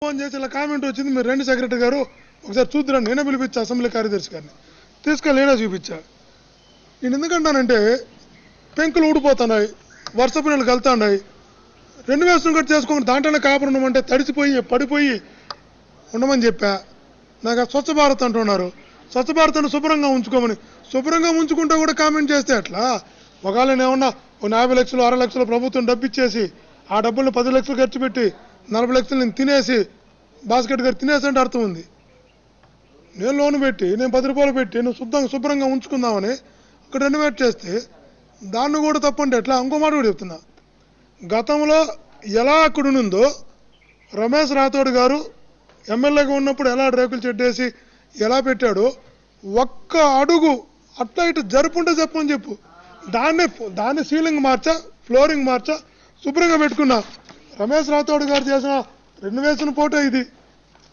Phone చేసి ఇలా comment వచ్చింది, మీరు రండి సెక్రటరీ గారు ఒకసారి చూద్దురా. నేనే పిలిపించా అసెంబ్లీ కార్యదర్శి గారిని, తీసుకెళ్ళి నేనే చూపించా. నేను ఎందుకంటానంటే పెంకులు ఊడిపోతున్నాయి, వర్షపు నీళ్ళు కలుతున్నాయి, 2 వేసుకుని కట్ చేసుకోండి, దాంట్లోనే కాపురం ఉండమంటే తడిసిపోయి పడిపోయి ఉండమని చెప్పా. నాకు స్వచ్ఛ భారత్ అంటున్నారు, స్వచ్ఛ భారత్ అని శుభ్రంగా ఉంచుకోమని. శుభ్రంగా ఉంచుకుంటే కూడా కామెంట్ చేస్తే ఎట్లా? ఒకవేళ నేనేమన్నా 50 లక్షలు 60 లక్షలు ప్రభుత్వం డబ్బు ఇచ్చేసి ఆ డబ్బుల్ని 10 లక్షలు ఖర్చు పెట్టి 40 లక్షలు నేను తినేసి బాస్కెట్ గారు తినేసి అంటే అర్థం ఉంది. నేను లోన్ పెట్టి నేను 10 రూపాయలు పెట్టి నువ్వు శుభ్రంగా ఉంచుకుందామని అక్కడ రెనోవేట్ చేస్తే దాన్ని కూడా తప్పంటే ఎట్లా? ఇంకో మాట కూడా చెప్తున్నా, గతంలో ఎలా అక్కడ ఉందో రమేష్ రాథోడ్ గారు ఎమ్మెల్యేగా ఉన్నప్పుడు ఎలా రేకులు చెట్టేసి ఎలా పెట్టాడో ఒక్క అడుగు అట్లా ఇటు జరుపుంటే చెప్పని చెప్పు. దాన్ని సీలింగ్ మార్చా, ఫ్లోరింగ్ మార్చా, శుభ్రంగా పెట్టుకున్నా. రమేష్ రాథోడ్ గారు చేసిన రెనోవేషన్ ఫోటో ఇది.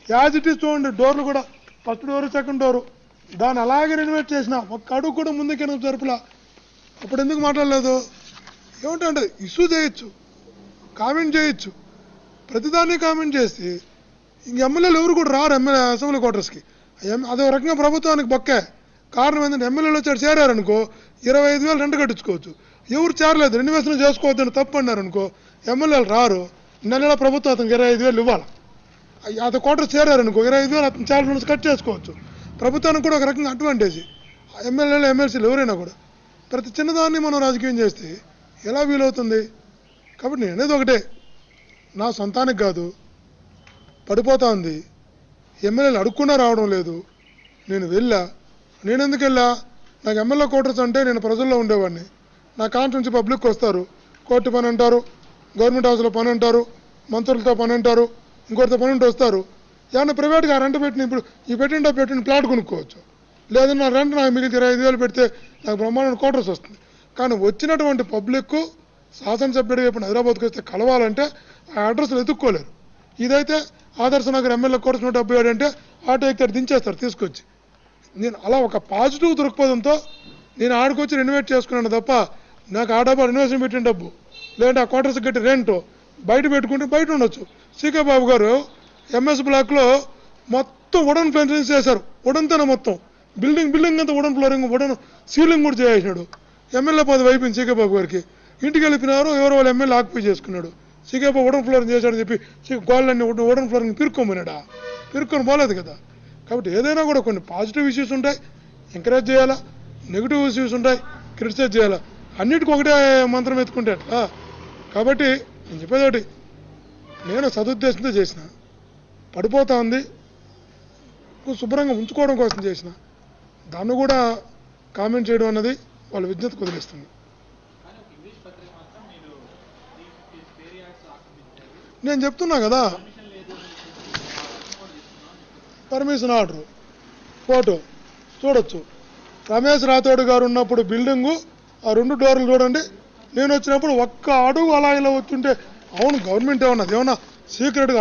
యాజ్ ఇట్ ఈస్ చూడండి, డోర్లు కూడా ఫస్ట్ డోరు సెకండ్ డోరు దాన్ని అలాగే రెనోవేట్ చేసిన, ఒక్క అడుగు కూడా ముందుకెళ్ళి జరుపులా. అప్పుడు ఎందుకు మాట్లాడలేదు? ఏమిటంటే ఇష్యూ చేయొచ్చు, కామెంట్ చేయొచ్చు, ప్రతిదాన్ని కామెంట్ చేసి ఇంక ఎమ్మెల్యేలు ఎవరు కూడా రారు అసెంబ్లీ క్వార్టర్స్కి. అదే రకంగా ప్రభుత్వానికి బొక్కే. కారణం ఏంటంటే ఎమ్మెల్యేలు వచ్చాడు చేరారనుకో 25,000 రెంట్ కట్టించుకోవచ్చు. ఎవరు చేరలేదు, రెనోవేషన్ చేసుకోవద్దని తప్పు అన్నారనుకో ఎమ్మెల్యేలు రారు. నెలలో ప్రభుత్వం అతనికి 25,000 ఇవ్వాలి. అతను క్వార్టర్ చేరారనుకో 25,000 అతను చాలా నుంచి కట్ చేసుకోవచ్చు. ప్రభుత్వానికి కూడా ఒక రకంగా అడ్వాంటేజ్. ఎమ్మెల్యేలు ఎమ్మెల్సీలు ఎవరైనా కూడా ప్రతి చిన్నదాన్ని మనం రాజకీయం చేస్తే ఎలా వీలవుతుంది? కాబట్టి నేను అనేది ఒకటే, నా సొంతానికి కాదు, పడిపోతా ఉంది, ఎమ్మెల్యేలు అడుక్కున్నా రావడం లేదు. నేను ఎందుకు వెళ్ళా? నాకు ఎమ్మెల్యే క్వార్టర్స్ అంటే నేను ప్రజల్లో ఉండేవాడిని. నా కాన్స్టిట్యూన్సీ పబ్లిక్ వస్తారు, కోర్టు పని అంటారు, గవర్నమెంట్ హౌస్లో పని అంటారు, మంత్రులతో పని అంటారు, ఇంకొకరితో పని ఉంటే వస్తారు. ఏమన్నా ప్రైవేట్గా రెంట్ పెట్టిన ఇప్పుడు ఈ పెట్టిన ప్లాట్ కొనుక్కోవచ్చు. లేదంటే నా రెంట్ నాకు మిగిలిన 25,000 పెడితే నాకు బ్రహ్మాండ క్వార్టర్స్ వస్తుంది. కానీ వచ్చినటువంటి పబ్లిక్ శాసనసభ్యుడిగా ఇప్పుడు హైదరాబాద్కి వస్తే కలవాలంటే ఆ అడ్రస్లు ఎత్తుక్కోలేరు. ఇదైతే ఆదర్శ నగర్ ఎమ్మెల్యే క్వార్టర్స్ 177 అంటే ఆటో ఎక్కితే దించేస్తారు తీసుకొచ్చి. నేను అలా ఒక పాజిటివ్ దృక్పథంతో నేను ఆడికొచ్చి రెనోవేట్ చేసుకున్నాను తప్ప నాకు ఆ డబ్బు రెనోవేషన్ పెట్టిన డబ్బు లేదంటే ఆ క్వార్టర్స్ కట్టి రెంట్ బయట పెట్టుకుంటే బయట ఉండొచ్చు. సీకే బాబు గారు ఎంఎస్ బ్లాక్లో మొత్తం వుడన్ ఫెన్సింగ్ చేశారు, వుడన్తోనే మొత్తం బిల్డింగ్ అంతా వుడన్ ఫ్లోరింగ్, వుడన్ సీలింగ్ కూడా చేసేసాడు. ఎమ్మెల్యే పదవి అయిపోయింది సీకే బాబు గారికి. ఇంటికి వెళ్ళిపోయినారు, ఎవరో వాళ్ళ ఎమ్మెల్యే ఆక్యుపై చేసుకున్నాడు. సీకే బాబు వుడన్ ఫ్లోరింగ్ చేశాడని చెప్పి గోళ్ళన్నీ వుడన్ ఫ్లోరింగ్ పిరుక్కోమన్నాడా? పిరుక్కొని పోలేదు కదా. కాబట్టి ఏదైనా కూడా కొన్ని పాజిటివ్ ఇష్యూస్ ఉంటాయి, ఎంకరేజ్ చేయాలా, నెగిటివ్ ఇష్యూస్ ఉంటాయి, క్రిటిసైజ్ చేయాలా. అన్నిటికీ ఒకటే మంత్రం ఎత్తుకుంటే అట్లా. కాబట్టి నేను చెప్పేది ఒకటి, నేను సదుద్దేశంతో చేసిన, పడిపోతా ఉంది శుభ్రంగా ఉంచుకోవడం కోసం చేసిన, దాన్ని కూడా కామెంట్ చేయడం అన్నది వాళ్ళ విజ్ఞతకు వదిలేస్తుంది. నేను చెప్తున్నా కదా, పర్మిషన్ ఆర్డర్ ఫోటో చూడొచ్చు. రమేష్ రాథోడ్ గారు ఉన్నప్పుడు బిల్డింగు ఆ 2 డోర్లు చూడండి. నేను వచ్చినప్పుడు ఒక్క అడుగు అలా ఇలా వచ్చుంటే అవును గవర్నమెంట్ ఏమన్నా సీక్రెట్గా